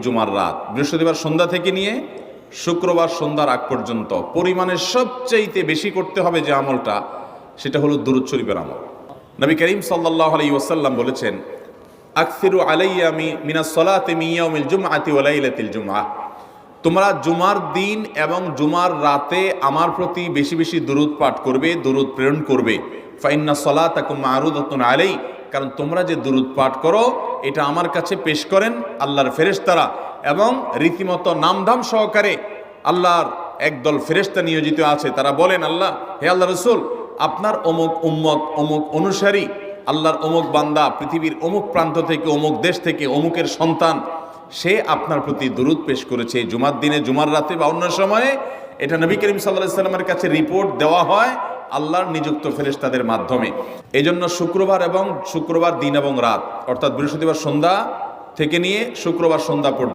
জুমার রাত, বৃহস্পতিবার সন্ধ্যা থেকে নিয়ে শুক্রবার সন্ধ্যার আগ পর্যন্ত পরিমাণের সবচাইতে বেশি করতে হবে যে আমলটা, সেটা হলো দুরূদ শরীফের আমল। নবী করিম সাল্লাল্লাহু আলাইহি ওয়াসাল্লাম বলেছেন, আকসিরু আলাইয়া মিনাস সালাতি মিন ইয়াউমিল জুমআতি ওয়া লাইলাতিল জুমআহ, তোমরা জুমার দিন এবং জুমার রাতে আমার প্রতি বেশি বেশি দুরূদ পাঠ করবে, দুরূদ প্রেরণ করবে। ফাইন্না সালাতাকুম মা'রুদাতুন আলাই, কারণ তোমরা যে দুরূদ পাঠ করো এটা আমার কাছে পেশ করেন আল্লাহর ফেরেশতারা, এবং রীতিমতো নামধাম সহকারে আল্লাহর একদল ফেরেশতা নিয়োজিত আছে। তারা বলেন, আল্লাহ, হে আল্লাহ রসুল, আপনার অমুক উম্মত, অমুক অনুসারী, আল্লাহর অমুক বান্দা পৃথিবীর অমুক প্রান্ত থেকে, অমুক দেশ থেকে, অমুকের সন্তান, সে আপনার প্রতি দুরূদ পেশ করেছে জুমার দিনে, জুমার রাতে বা অন্য সময়ে। এটা নবী করিম সাল্লাল্লাহু আলাইহি সাল্লামের কাছে রিপোর্ট দেওয়া হয় আল্লাহর নিযুক্ত ফেরেশতাদের মাধ্যমে। এই জন্য শুক্রবার দিন এবং রাত, অর্থাৎ বৃহস্পতিবার সন্ধ্যা থেকে নিয়ে শুক্রবার সন্ধ্যা পর্যন্ত